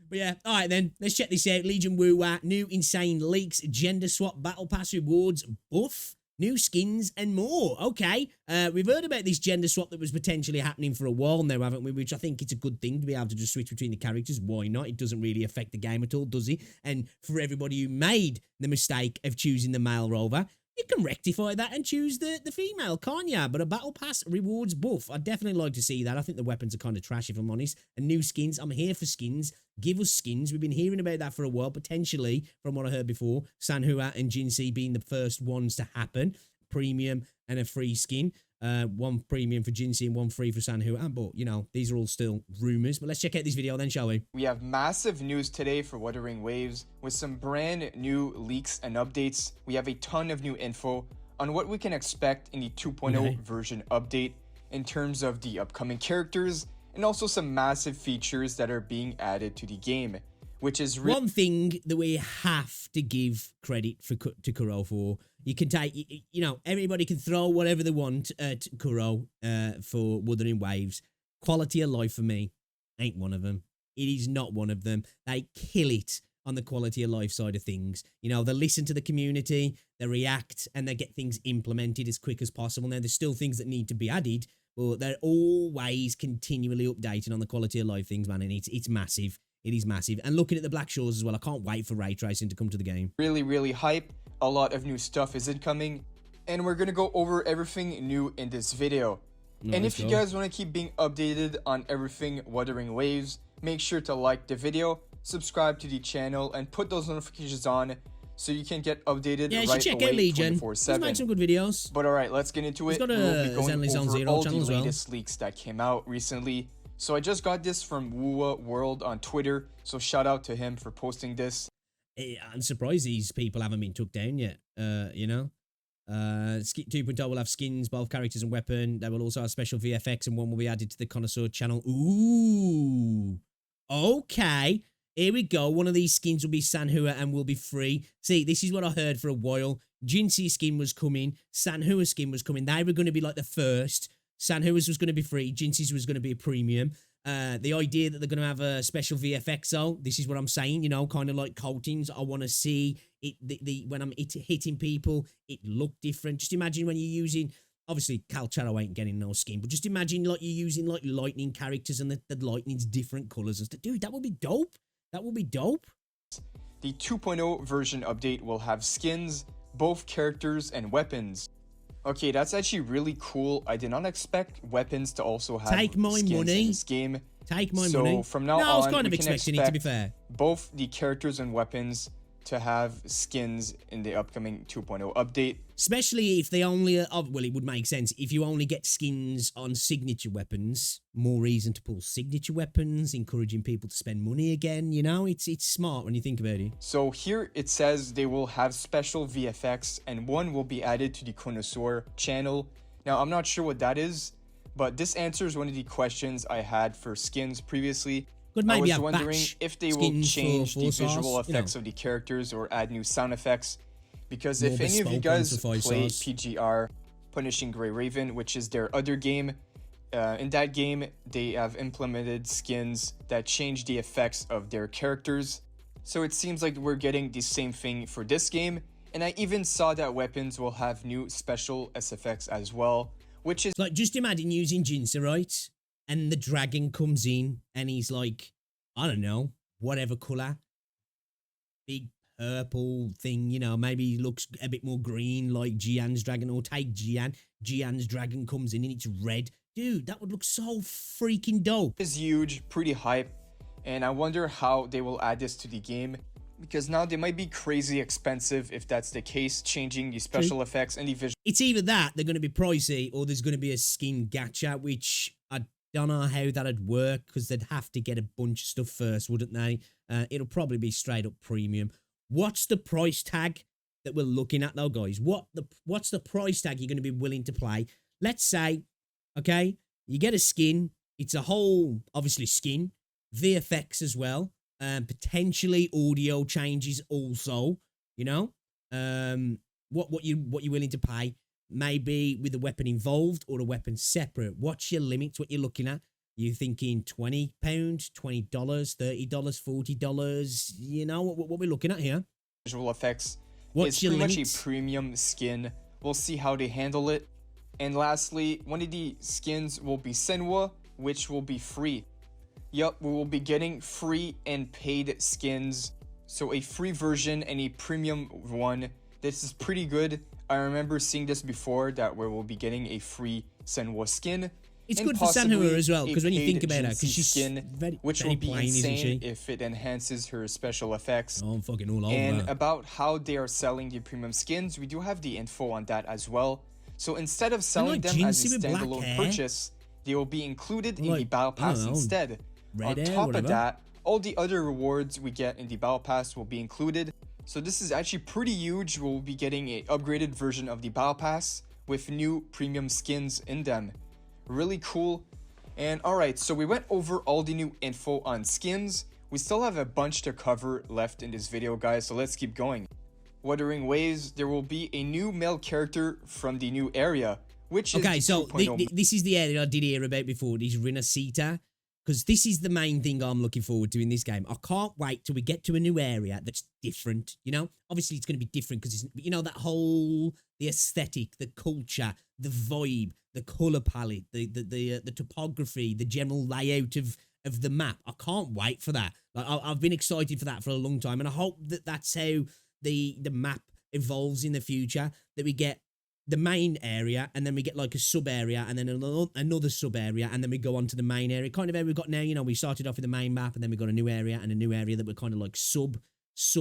But yeah, all right then. Let's check this out. Legion WUWA, new insane leaks, gender swap, battle pass rewards, buff, new skins, and more. Okay, we've heard about this gender swap that was potentially happening for a while now, haven't we? Which I think it's a good thing to be able to just switch between the characters. Why not? It doesn't really affect the game at all, does it? And for everybody who made the mistake of choosing the male Rover, you can rectify that and choose the female, can't ya? But a battle pass rewards buff. I'd definitely like to see that. I think the weapons are kind of trash, if I'm honest. And new skins. I'm here for skins. Give us skins. We've been hearing about that for a while. Potentially, from what I heard before, Sanhua and Jinxie being the first ones to happen. Premium and a free skin. One premium for Jinxie and one free for Sanhua. But, you know, these are all still rumors. But let's check out this video then, shall we? We have massive news today for Wuthering Waves with some brand new leaks and updates. We have a ton of new info on what we can expect in the 2.0 version update in terms of the upcoming characters and also some massive features that are being added to the game, which is one thing that we have to give credit to Kuro for. You can take, you know, everybody can throw whatever they want at Kuro for Wuthering Waves. Quality of life for me ain't one of them. It is not one of them. They kill it on the quality of life side of things. You know, they listen to the community, they react, and they get things implemented as quick as possible. Now, there's still things that need to be added, but they're always continually updating on the quality of life things, man, and it's massive. It is massive. And looking at the Black Shores as well, I can't wait for ray tracing to come to the game. Really hype. A lot of new stuff is incoming, and we're gonna go over everything new in this video. And if you guys want to keep being updated on everything Wuthering Waves, make sure to like the video, subscribe to the channel, and put those notifications on so you can get updated right check away out Legion. 24/7. He's made some good videos. But alright, let's get into it. We'll be going Zenless over all the channel as well. latest leaks that came out recently. So I just got this from WUWA World on Twitter, so shout out to him for posting this. I'm surprised these people haven't been took down yet, you know. 2.0 will have skins, both characters and weapon. They will also have special VFX, and one will be added to the Connoisseur channel. Ooh. Okay. Here we go. One of these skins will be Sanhua and will be free. See, this is what I heard for a while. Jinxie skin was coming. Sanhua skin was coming. They were going to be like the first. Sanhua's was going to be free. Jinxie's was going to be a premium. The idea that they're going to have a special VFX, though, this is what I'm saying, you know, kind of like coatings. I want to see it, when I'm hitting people, it look different. Just imagine when you're using, obviously, Calcharo ain't getting no skin, but just imagine like you're using like lightning characters and the lightning's different colors and stuff. Dude, that would be dope. That would be dope. The 2.0 version update will have skins, both characters, and weapons. Okay, that's actually really cool. I did not expect weapons to also have skins in this game. Take my money. So from now on, I was kind of expecting it, to be fair. Both the characters and weapons to have skins in the upcoming 2.0 update. Especially if they only, well, it would make sense. If you only get skins on signature weapons, more reason to pull signature weapons, encouraging people to spend money again, you know? It's smart when you think about it. So here it says they will have special VFX, and one will be added to the Connoisseur channel. Now, I'm not sure what that is, but this answers one of the questions I had for skins previously. I was wondering if they will change the visual effects of the characters or add new sound effects. Because if any of you guys play PGR, Punishing Grey Raven, which is their other game, in that game, they have implemented skins that change the effects of their characters. So it seems like we're getting the same thing for this game. And I even saw that weapons will have new special SFX as well, which is... Like, just imagine using Jinxie, right? And the dragon comes in and he's like, I don't know, whatever color. Big purple thing, you know, maybe he looks a bit more green like Jian's dragon, or take Jian. Jian's dragon comes in and it's red. Dude, that would look so freaking dope. It's huge, pretty hype, and I wonder how they will add this to the game, because now they might be crazy expensive if that's the case, changing the special effects and the visual. It's either that, they're going to be pricey, or there's going to be a skin gacha, which I don't know how that'd work, because they'd have to get a bunch of stuff first, wouldn't they? It'll probably be straight up premium. What's the price tag that we're looking at though, guys? What's the price tag you're going to be willing to play? Let's say, okay, you get a skin. It's a whole, obviously, skin. VFX as well. Potentially audio changes also, you know? What you're willing to pay? Maybe with a weapon involved or a weapon separate. What's your limits? What you're looking at? You thinking £20, $20, $30, $40? You know what we're looking at here. Visual effects. What's It's your pretty much limits? a premium skin. We'll see how they handle it. And lastly, one of the skins will be Senwa, which will be free. Yup, we will be getting free and paid skins. So a free version and a premium one. This is pretty good. I remember seeing this before, that we will be getting a free Senwa skin. It's and good for possibly Sanhua as well, a because when you paid think about her, because Jinxie she's skin, which very will be plain, isn't insane she? if it enhances her special effects. Oh, I'm fucking all over And that. about how they are selling the premium skins, we do have the info on that as well. So instead of selling like them as a Jinxie with black standalone hair. purchase, they will be included in the Like, Battle I don't Pass know, instead. red On hair, top whatever. of that, all the other rewards we get in the Battle Pass will be included. So this is actually pretty huge. We'll be getting an upgraded version of the Battle Pass with new premium skins in them. Really cool. And alright, so we went over all the new info on skins. We still have a bunch to cover left in this video, guys, so let's keep going. Wuthering Waves, there will be a new male character from the new area, which is Okay, the so 2.0. this is the area I did hear about before, this Rinasita, because this is the main thing I'm looking forward to in this game. I can't wait till we get to a new area that's different, you know? Obviously, it's going to be different because, you know, that whole, the aesthetic, the culture, the vibe, the colour palette, the topography, the general layout of the map. I can't wait for that. Like, I've been excited for that for a long time, and I hope that that's how the map evolves in the future, that we get the main area, and then we get like a sub area, and then another sub area, and then we go on to the main area. Kind of how we've got now, you know, we started off with the main map, and then we got a new area, and a new area that were kind of like sub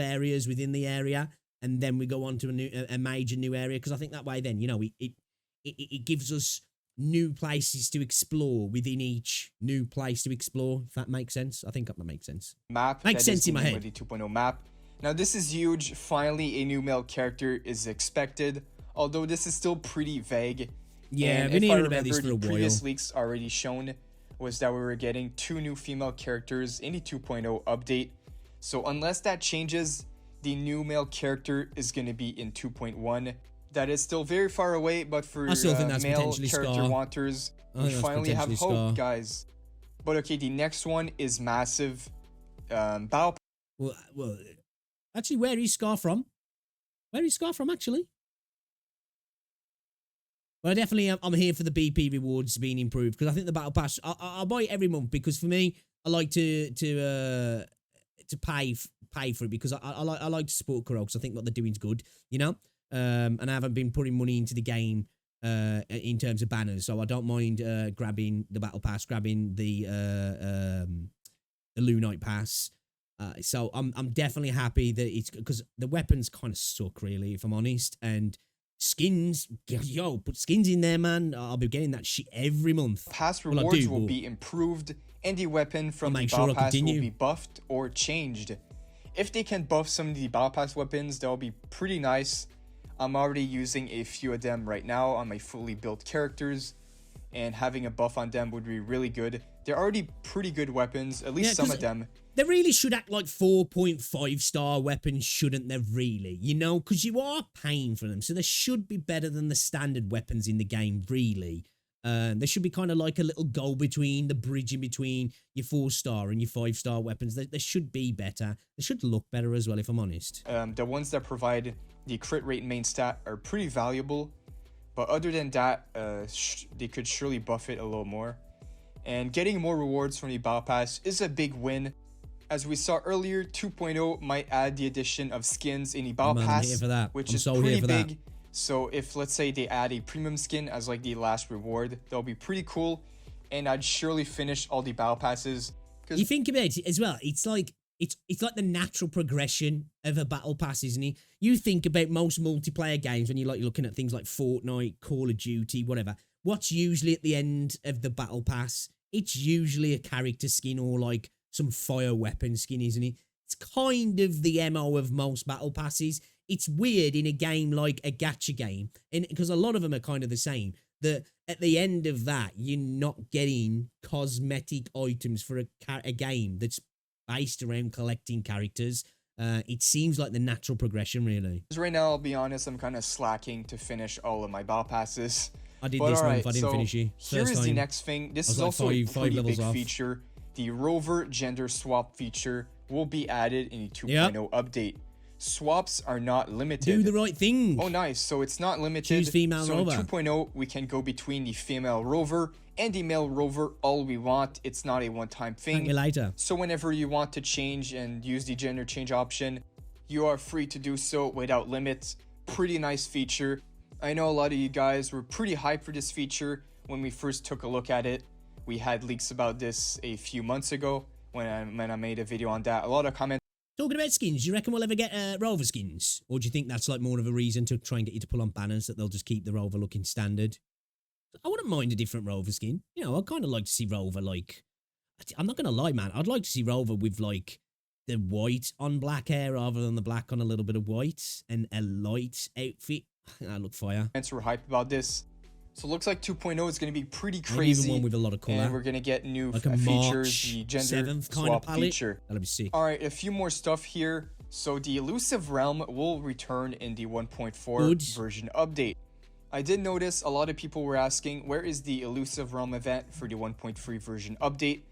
areas within the area, and then we go on to a major new area, because I think that way then, you know, it gives us new places to explore within each new place to explore, if that makes sense. I think that makes sense. Map Makes that sense is in my the head. Ready 2.0 map. Now this is huge. Finally, a new male character is expected, although this is still pretty vague. Yeah, and I've been if I hearing about this remember, for a the while. previous leaks already shown was that we were getting 2 new female characters in the 2.0 update. So unless that changes, the new male character is going to be in 2.1. That is still very far away, but for I still think that's male potentially character Scar. wanters, I we think that's finally have potentially hope, Scar. guys. But okay, the next one is massive. Battle Well, actually, where is Scar from? Where is Scar from, actually? But I definitely I'm here for the BP rewards being improved, because I think the battle pass I buy it every month, because for me I like to pay for it, because I like to support Kuro, because I think what they're doing is good, you know. And I haven't been putting money into the game in terms of banners, so I don't mind grabbing the battle pass, grabbing the Lunite pass. So I'm definitely happy that it's, because the weapons kind of suck, really, if I'm honest, and skins, yo, put skins in there, man. I'll be getting that shit every month. Pass Well, I rewards do, will but be improved, and the weapon from I'll the make sure Battle I Pass will continue. be buffed or changed. If they can buff some of the Battle Pass weapons, that'll be pretty nice. I'm already using a few of them right now on my fully built characters, and having a buff on them would be really good. They're already pretty good weapons, at least Yeah, some 'cause of them. They really should act like 4.5-star weapons, shouldn't they, really? You know, because you are paying for them, so they should be better than the standard weapons in the game, really. They should be kind of like a little go-between, the bridge in between your 4-star and your 5-star weapons. They should be better. They should look better as well, if I'm honest. The ones that provide the crit rate main stat are pretty valuable, but other than that, they could surely buff it a little more. And getting more rewards from the Battle Pass is a big win. As we saw earlier, 2.0 might add the addition of skins in the Battle Man, I'm Pass, here for that. which I'm is so here pretty for that. big. So if, let's say, they add a premium skin as like the last reward, that'll be pretty cool. And I'd surely finish all the Battle Passes. You think about it as well, it's like the natural progression of a battle pass, isn't it? You think about most multiplayer games when you're looking at things like Fortnite, Call of Duty, whatever. What's usually at the end of the battle pass? It's usually a character skin or like some fire weapon skin, isn't it? It's kind of the MO of most battle passes. It's weird in a game like a gacha game, and because a lot of them are kind of the same, that at the end of that, you're not getting cosmetic items for a game that's based around collecting characters. It seems like the natural progression, really. Right now, I'll be honest, I'm kind of slacking to finish all of my Battle Passes. I did But this alright, month. I didn't so finish it. here First is the time. next thing. This I was is like also a five pretty levels big off. feature. The Rover gender swap feature will be added in the 2.0 Yep. update. Swaps are not limited. Do the right thing. Oh, nice. So it's not limited. Choose female so Rover. in 2.0, we can go between the female Rover and the male Rover all we want. It's not a one-time thing. Thank me later. So whenever you want to change and use the gender change option, you are free to do so without limits. Pretty nice feature. I know a lot of you guys were pretty hyped for this feature when we first took a look at it. We had leaks about this a few months ago when I made a video on that. A lot of comments. Talking about skins, do you reckon we'll ever get Rover skins? Or do you think that's like more of a reason to try and get you to pull on banners that they'll just keep the Rover looking standard? I wouldn't mind a different Rover skin. You know, I'd kind of like to see Rover like... I'm not going to lie, man. I'd like to see Rover with like the white on black hair rather than the black on a little bit of white and a light outfit. That look fire. Were hyped about this. So it looks like 2.0 is going to be pretty Maybe crazy. even one with a lot of colour. And we're going to get new like a features, March the gender 7th kind swap of palette. feature. That'll be sick. Alright, a few more stuff here. So the Elusive Realm will return in the 1.4 version update. I did notice a lot of people were asking, where is the Elusive Realm event for the 1.3 version update?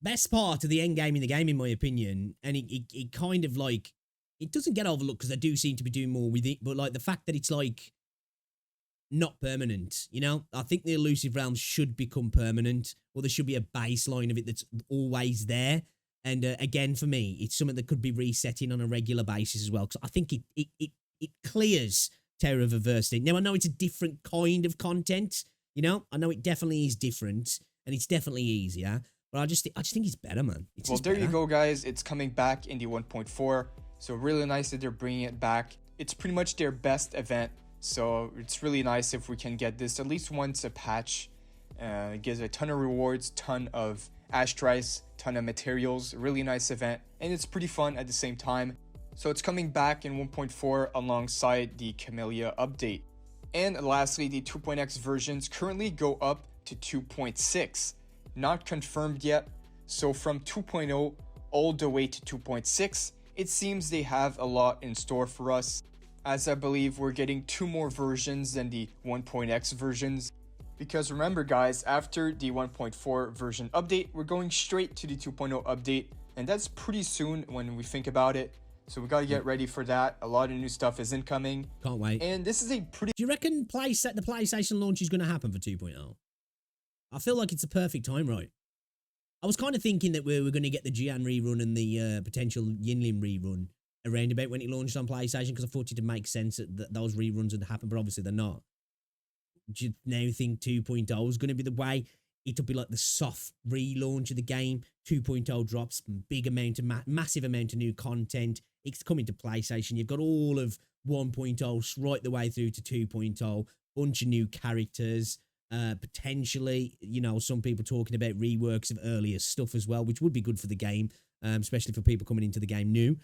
Best part of the end game in the game, in my opinion, and it kind of like, it doesn't get overlooked because they do seem to be doing more with it, but like the fact that it's like not permanent, you know? I think the Elusive Realm should become permanent, or there should be a baseline of it that's always there. And again, for me, it's something that could be resetting on a regular basis as well, because I think it clears Terror of Adversity. Now, I know it's a different kind of content, you know? I know it definitely is different, and it's definitely easier, but I just think it's better, man. It's well, there better. you go, guys. It's coming back in the 1.4, so really nice that they're bringing it back. It's pretty much their best event, so it's really nice if we can get this at least once a patch. It gives a ton of rewards, ton of ashtrays, ton of materials, really nice event, and it's pretty fun at the same time. So it's coming back in 1.4 alongside the Camellia update. And lastly, the 2.x versions currently go up to 2.6. Not confirmed yet, so from 2.0 all the way to 2.6, it seems they have a lot in store for us, as I believe we're getting 2 more versions than the 1.x versions. Because remember guys, after the 1.4 version update, we're going straight to the 2.0 update, and that's pretty soon when we think about it. So we gotta get ready for that. A lot of new stuff is incoming. Can't wait. And this is a pretty... Do you reckon the PlayStation launch is going to happen for 2.0? I feel like it's a perfect time, right? I was kind of thinking that we were going to get the Jian rerun and the potential Yinlin rerun around about when it launched on PlayStation, because I thought it would make sense that those reruns would happen, but obviously they're not. Do you now think 2.0 is going to be the way? It'll be like the soft relaunch of the game. 2.0 drops, big amount of massive amount of new content. It's coming to PlayStation. You've got all of 1.0 right the way through to 2.0. Bunch of new characters. Potentially, you know, some people talking about reworks of earlier stuff as well, which would be good for the game, especially for people coming into the game new,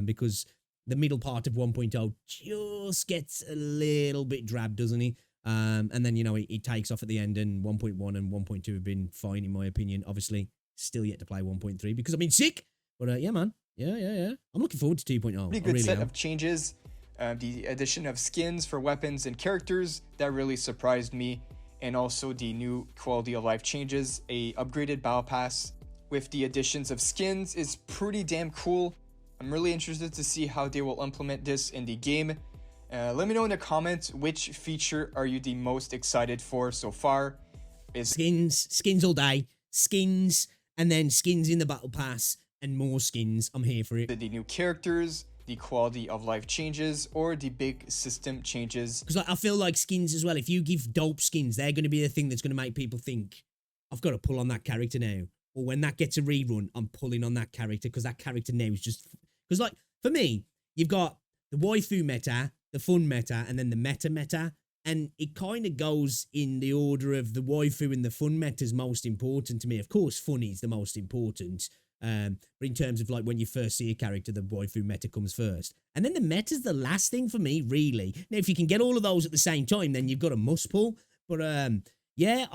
because the middle part of 1.0 just gets a little bit drab, doesn't it? And then, you know, it takes off at the end, and 1.1 and 1.2 have been fine, in my opinion. Obviously, still yet to play 1.3 because I've been sick. But yeah, man. Yeah. I'm looking forward to 2.0. Pretty good set of changes. The addition of skins for weapons and characters, that really surprised me. And also the new quality of life changes. A upgraded battle pass with the additions of skins is pretty damn cool. I'm really interested to see how they will implement this in the game. Let me know in the comments, which feature are you the most excited for so far? Skins all day, skins, and then skins in the battle pass, and more skins. I'm here for it. The new characters, the quality of life changes, or the big system changes. Because like, I feel like skins as well, if you give dope skins, they're going to be the thing that's going to make people think, I've got to pull on that character now. Or when that gets a rerun, I'm pulling on that character, because that character now is just... Because like, for me, you've got the waifu meta, the fun meta, and then the meta. And it kind of goes in the order of the waifu and the fun meta is most important to me. Of course, funny is the most important. But in terms of like when you first see a character, the waifu meta comes first. And then the meta's the last thing for me, really. Now, if you can get all of those at the same time, then you've got a must pull. But yeah,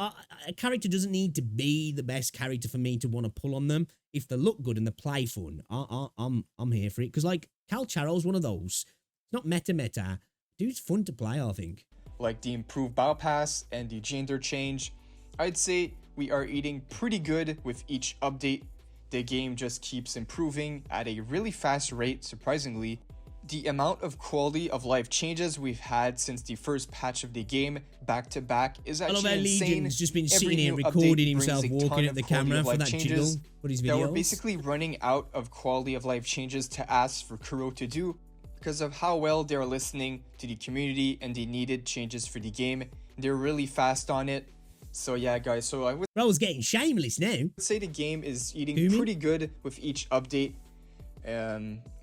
a character doesn't need to be the best character for me to want to pull on them. If they look good and they play fun, I'm here for it. Because like Cal Charo's one of those. It's not meta. Dude's fun to play, I think. like the improved battle pass and the gender change. I'd say we are eating pretty good with each update. The game just keeps improving at a really fast rate, surprisingly. The amount of quality of life changes we've had since the first patch of the game back to back is I love how actually insane. Legion's just been Every sitting here new recording update himself brings a walking ton at of the quality camera of for life that changes jiggle for his that we're videos. basically running out of quality of life changes to ask for Kuro to do because of how well they're listening to the community and the needed changes for the game. They're really fast on it. So yeah, guys, so I would Bro's getting shameless now. say the game is eating Who, me? pretty good with each update.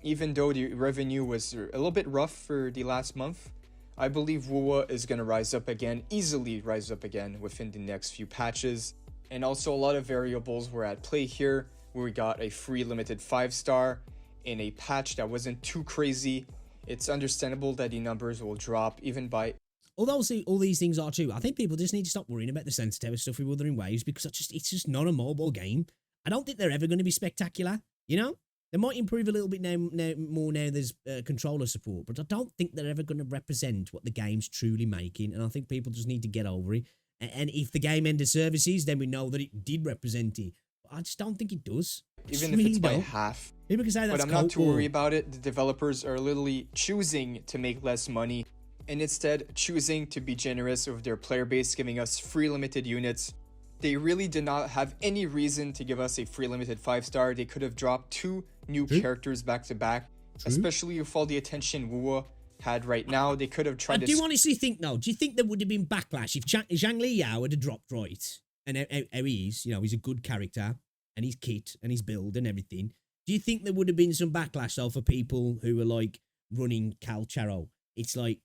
Even though the revenue was a little bit rough for the last month, I believe WUWA is going to rise up again, easily rise up again within the next few patches. And also a lot of variables were at play here, where we got a free limited 5-star in a patch that wasn't too crazy. It's understandable that the numbers will drop even by... Although see, all these things are true, I think people just need to stop worrying about the sensitive stuff with Wuthering Waves because it's just not a mobile game. I don't think they're ever going to be spectacular, you know? They might improve a little bit now there's controller support, but I don't think they're ever going to represent what the game's truly making, and I think people just need to get over it. And if the game ended services, then we know that it did represent it. But I just don't think it does. Even if it's by half. People can say that's But I'm not too worried about it. The developers are literally choosing to make less money and instead choosing to be generous with their player base, giving us free limited units. They really did not have any reason to give us a free limited 5-star. They could have dropped 2 new characters back to back, especially with all the attention WUWA had right now. They could have tried I do honestly think, no, do you think there would have been backlash if Zhang Li Yao had dropped right? And how he is, you know, he's a good character, and his kit, and his build, and everything. Do you think there would have been some backlash, though, for people who were, like, running Calcharo? It's like,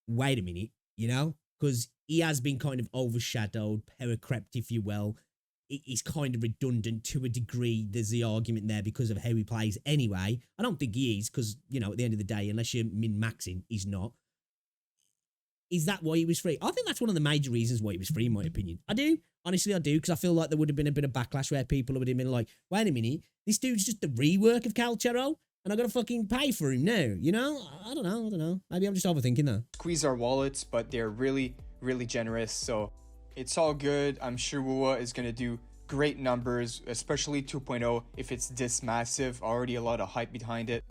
wait a minute, you know? Because he has been kind of overshadowed, paracrept, if you will. He's kind of redundant to a degree. There's the argument there because of how he plays anyway. I don't think he is because, you know, at the end of the day, unless you're min-maxing, he's not. Is that why he was free? I think that's one of the major reasons why he was free, in my opinion. I do. Honestly, I do, because I feel like there would have been a bit of backlash where people would have been like, wait a minute, this dude's just the rework of Calchero, and I got to fucking pay for him now, you know? I don't know. Maybe I'm just overthinking that. Squeeze our wallets, but they're really, really generous, so it's all good. I'm sure WUWA is going to do great numbers, especially 2.0, if it's this massive. Already a lot of hype behind it.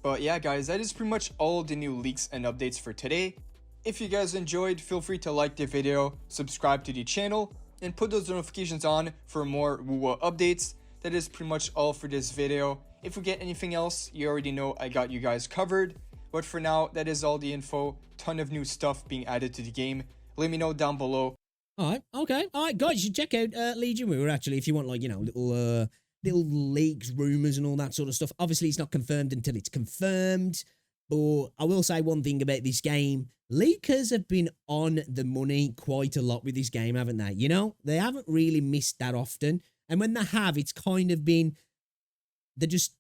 But yeah, guys, that is pretty much all the new leaks and updates for today. If you guys enjoyed, feel free to like the video, subscribe to the channel, and put those notifications on for more WUWA updates. That is pretty much all for this video. If we get anything else, you already know I got you guys covered. But for now, that is all the info. Ton of new stuff being added to the game. Let me know down below. Alright, okay. Alright, guys, you should check out Legion WUWA, actually, if you want, like, you know, little leaks, rumours and all that sort of stuff. Obviously, it's not confirmed until it's confirmed. But I will say one thing about this game. Leakers have been on the money quite a lot with this game, haven't they? You know, they haven't really missed that often. And when they have, it's kind of been, they're just,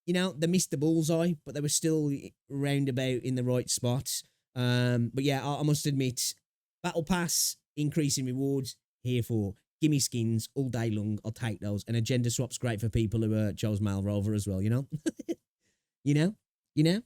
you know, they missed the bullseye, but they were still roundabout in the right spots. But yeah, I must admit, Battle Pass, increasing rewards, here for. Gimme skins all day long. I'll take those. And agenda swap's great for people who chose male Rover as well, you know? You know?